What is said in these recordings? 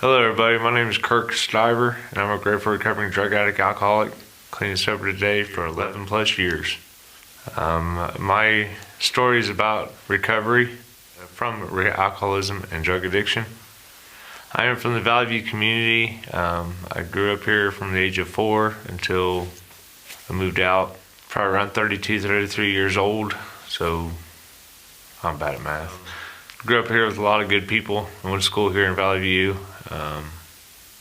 Hello, everybody. My name is Kirk, and I'm a grateful recovering drug addict alcoholic, clean and sober today for 11 plus years. My story is about recovery from alcoholism and drug addiction. I am from the Valley View community. I grew up here from the age of 4 until I moved out, probably around 32, 33 years old, so I'm bad at math. Grew up here with a lot of good people. I went to school here in Valley View.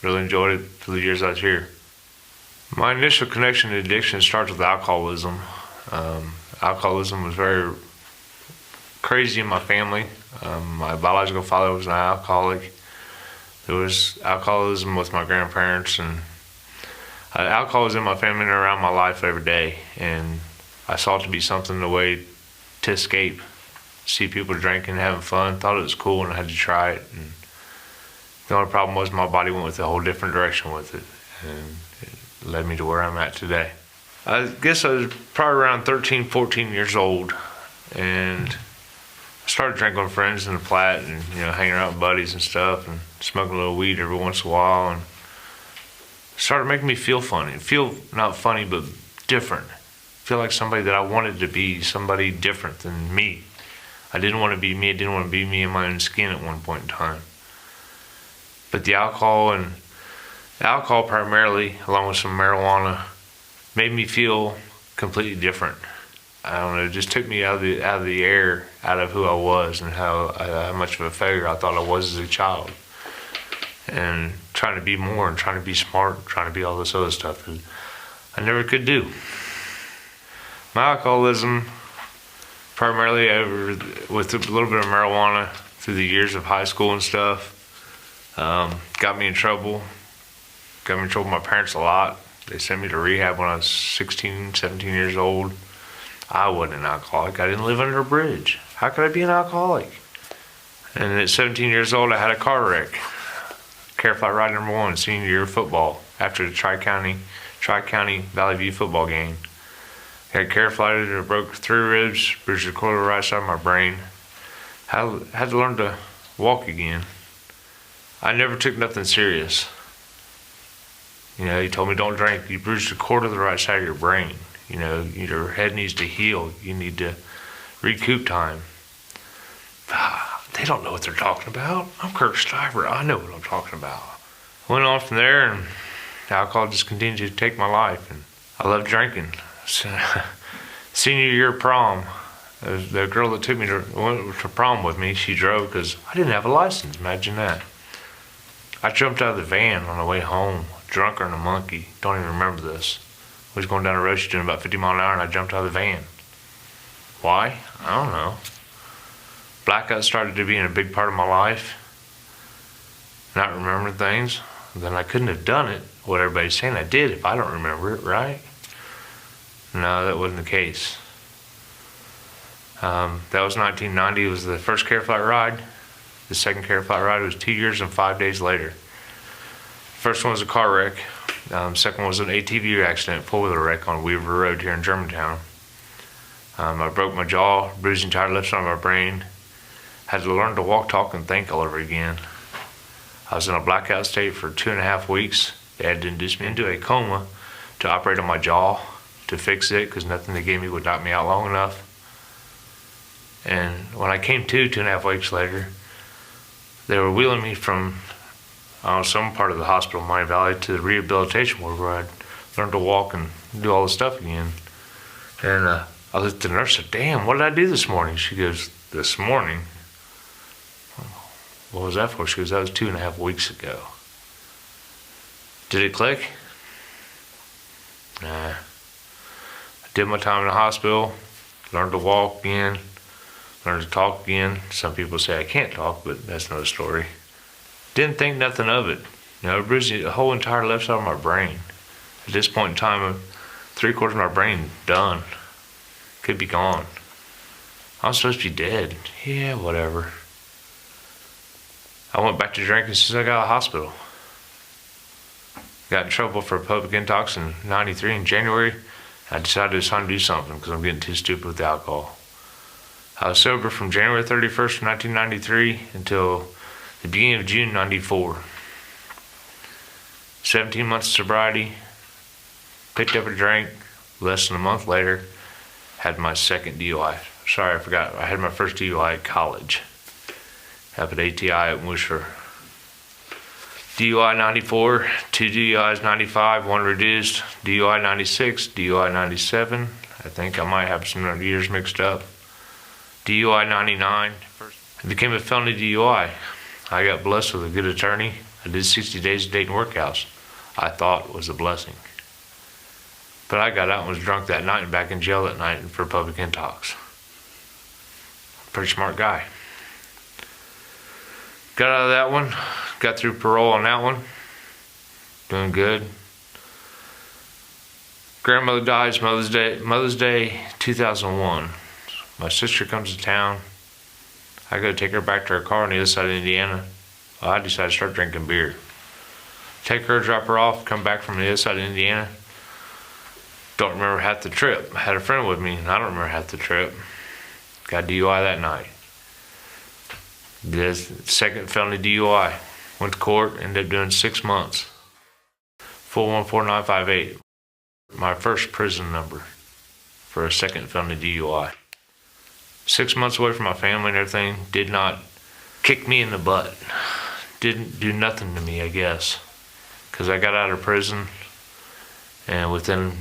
Really enjoyed it for the years I was here. My initial connection to addiction starts with alcoholism. Alcoholism was very crazy in my family. My biological father was an alcoholic. There was alcoholism with my grandparents, and alcohol was in my family and around my life every day. And I saw it to be something, a way to escape. See people drinking, having fun, thought it was cool, and I had to try it. And the only problem was my body went with a whole different direction with it, and it led me to where I'm at today. I guess I was probably around 13, 14 years old, and I started drinking with friends in the flat and, hanging out with buddies and stuff and smoking a little weed every once in a while, and it started making me feel funny. Feel not funny, but different. Feel like somebody that I wanted to be, somebody different than me. I didn't want to be me. I didn't want to be me in my own skin at one point in time. But the alcohol primarily, along with some marijuana, made me feel completely different. I don't know, it just took me out of the air, out of who I was and how much of a failure I thought I was as a child. And trying to be more and trying to be smart, trying to be all this other stuff that I never could do. My alcoholism, primarily with a little bit of marijuana through the years of high school and stuff, got me in trouble. Got me in trouble with my parents a lot. They sent me to rehab when I was 16, 17 years old. I wasn't an alcoholic. I didn't live under a bridge. How could I be an alcoholic? And at 17 years old, I had a car wreck. Care-Flight Ride number 1, senior year of football, after the Tri-County Valley View football game. Got care-flighted and broke 3 ribs, bruised the corner of the right side of my brain. Had to learn to walk again. I never took nothing serious. He told me don't drink. You bruised a quarter of the right side of your brain. Your head needs to heal. You need to recoup time. They don't know what they're talking about. I'm Kirk Stiver. I know what I'm talking about. Went on from there, and alcohol just continued to take my life. And I love drinking. Senior year prom, the girl that went to prom with me, she drove because I didn't have a license. Imagine that. I jumped out of the van on the way home, drunker than a monkey. Don't even remember this. We was going down the road, she doing about 50 miles an hour, and I jumped out of the van. Why? I don't know. Blackout started to be a big part of my life. Not remembering things. Then I couldn't have done it, what everybody's saying I did, if I don't remember it, right? No, that wasn't the case. That was 1990. It was the first Care-Flight Ride. The second Care-Flight Ride was 2 years and 5 days later. First one was a car wreck. Second one was an ATV accident, four-wheeler wreck on Weaver Road here in Germantown. I broke my jaw, bruised the entire left side of my brain. Had to learn to walk, talk, and think all over again. I was in a blackout state for 2.5 weeks. They had to induce me into a coma to operate on my jaw to fix it because nothing they gave me would knock me out long enough. And when I came to 2.5 weeks later, they were wheeling me from some part of the hospital in Miami Valley to the rehabilitation ward where I'd learn to walk and do all this stuff again. And I looked at the nurse and said, "Damn, what did I do this morning?" She goes, "This morning? What was that for?" She goes, "That was 2.5 weeks ago." Did it click? Nah. I did my time in the hospital, learned to walk again, learned to talk again. Some people say I can't talk, but that's another story. Didn't think nothing of it. I bruised the whole entire left side of my brain. At this point in time, 3/4 of my brain done. Could be gone. I'm supposed to be dead. Yeah, whatever. I went back to drinking as soon as I got out of the hospital. Got in trouble for public intox in '93 in January. I decided it's time to do something because I'm getting too stupid with the alcohol. I was sober from January 31st, 1993 until the beginning of June '94. 17 months of sobriety, picked up a drink. Less than a month later, had my second DUI. Sorry, I forgot. I had my first DUI at college. Up at ATI at Worcester. DUI 94, 2 DUIs 95, 1 reduced. DUI 96, DUI 97. I think I might have some years mixed up. DUI 99. I became a felony DUI. I got blessed with a good attorney. I did 60 days at Dayton Workhouse. I thought it was a blessing. But I got out and was drunk that night and back in jail that night for public intox. Pretty smart guy. Got out of that one. Got through parole on that one. Doing good. Grandmother dies Mother's Day 2001. My sister comes to town. I go take her back to her car on the other side of Indiana. Well, I decided to start drinking beer. Take her, drop her off, come back from the other side of Indiana. Don't remember half the trip. I had a friend with me, and I don't remember half the trip. Got DUI that night. Did second felony DUI. Went to court, ended up doing 6 months. 414-958. My first prison number for a second felony DUI. 6 months away from my family and everything. Did not kick me in the butt. Didn't do nothing to me, I guess. Because I got out of prison, and within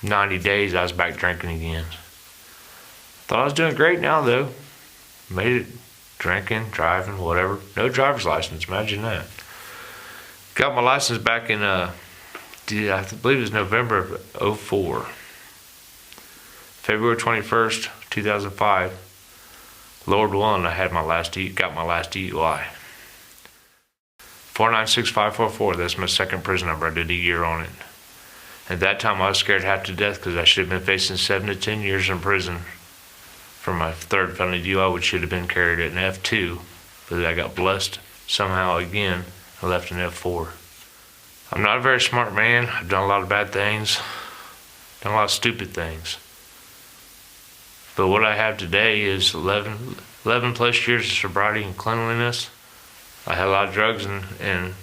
90 days, I was back drinking again. Thought I was doing great now, though. Made it drinking, driving, whatever. No driver's license, imagine that. Got my license back in, I believe it was November of 04. February 21st, 2005. Lord willing, I had got my last DUI. 496544, that's my second prison number. I did a year on it. At that time, I was scared half to death because I should have been facing 7 to 10 years in prison for my third felony DUI, which should have been carried at an F2, but I got blessed somehow again. I left an F4. I'm not a very smart man. I've done a lot of bad things, done a lot of stupid things. But what I have today is 11 plus years of sobriety and cleanliness. I had a lot of drugs and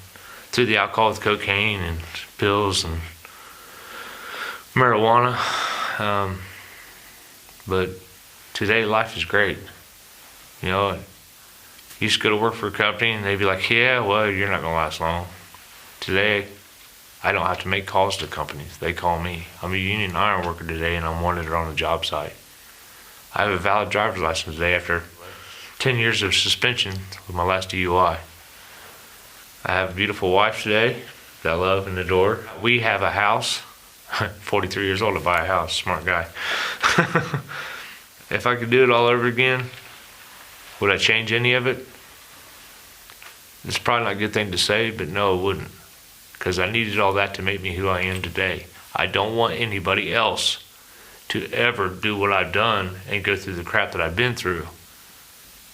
through the alcohol with cocaine and pills and marijuana, but today life is great. You know, I used to go to work for a company and they'd be like, yeah, well, you're not gonna last long. Today, I don't have to make calls to companies. They call me. I'm a union iron worker today and I'm wanted on a job site. I have a valid driver's license today after 10 years of suspension with my last DUI. I have a beautiful wife today that I love and adore. We have a house. 43 years old to buy a house, smart guy. If I could do it all over again, would I change any of it? It's probably not a good thing to say, but no, I wouldn't. Because I needed all that to make me who I am today. I don't want anybody else to ever do what I've done and go through the crap that I've been through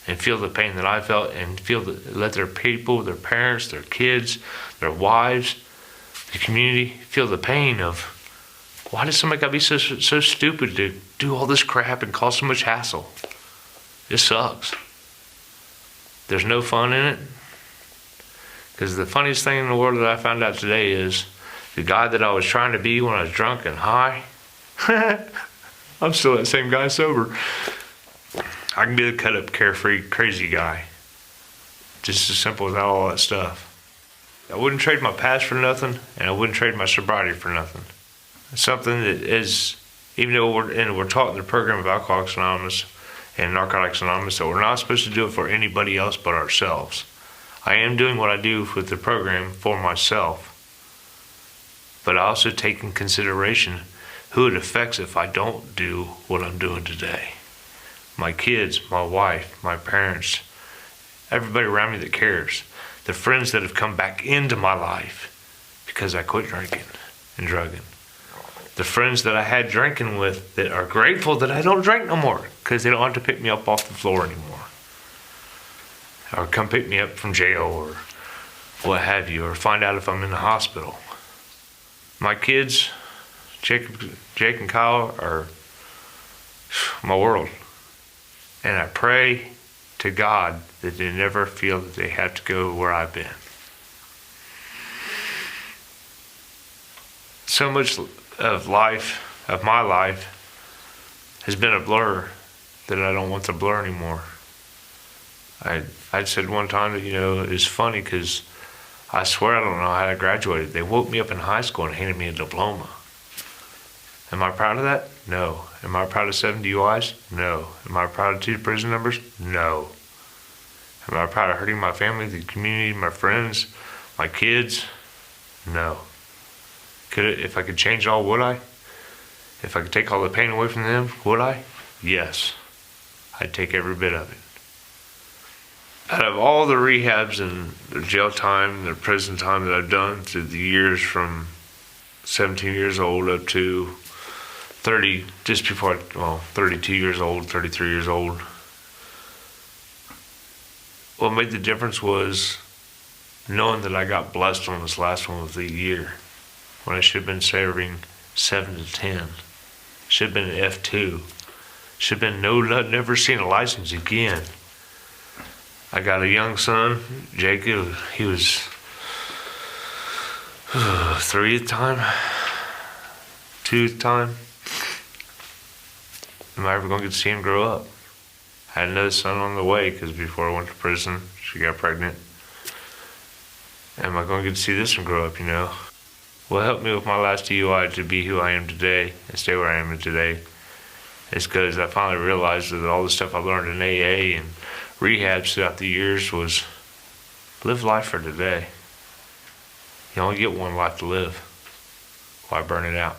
and feel the pain that I felt and let their people, their parents, their kids, their wives, the community feel the pain of, why does somebody gotta be so stupid to do all this crap and cause so much hassle? It sucks. There's no fun in it. Because the funniest thing in the world that I found out today is the guy that I was trying to be when I was drunk and high, I'm still that same guy sober. I can be the cut up, carefree, crazy guy. Just as simple as all that stuff. I wouldn't trade my past for nothing, and I wouldn't trade my sobriety for nothing. Something that is, even though we're taught in the program of Alcoholics Anonymous and Narcotics Anonymous that we're not supposed to do it for anybody else but ourselves. I am doing what I do with the program for myself, but I also take in consideration who it affects if I don't do what I'm doing today. My kids, my wife, my parents, everybody around me that cares. The friends that have come back into my life because I quit drinking and drugging. The friends that I had drinking with that are grateful that I don't drink no more because they don't have to pick me up off the floor anymore. Or come pick me up from jail or what have you, or find out if I'm in the hospital. My kids, Jake and Kyle, are my world. And I pray to God that they never feel that they have to go where I've been. so much of my life, has been a blur that I don't want the blur anymore. I said one time that, it's funny because I swear I don't know how I graduated. They woke me up in high school and handed me a diploma. Am I proud of that? No. Am I proud of 7 DUIs? No. Am I proud of 2 prison numbers? No. Am I proud of hurting my family, the community, my friends, my kids? No. If I could change it all, would I? If I could take all the pain away from them, would I? Yes. I'd take every bit of it. Out of all the rehabs and the jail time, the prison time that I've done through the years from 17 years old up to 30, 32 years old, 33 years old. What made the difference was knowing that I got blessed on this last one with a year, when I should have been serving 7 to 10. Should have been an F2. Should have been never seen a license again. I got a young son, Jacob. He was 3 at the time, 2 at the time. Am I ever going to get to see him grow up? I had another son on the way because before I went to prison, she got pregnant. Am I going to get to see this one grow up, What helped me with my last DUI to be who I am today and stay where I am today is because I finally realized that all the stuff I learned in AA and rehabs throughout the years was live life for today. You only get one life to live. Why burn it out?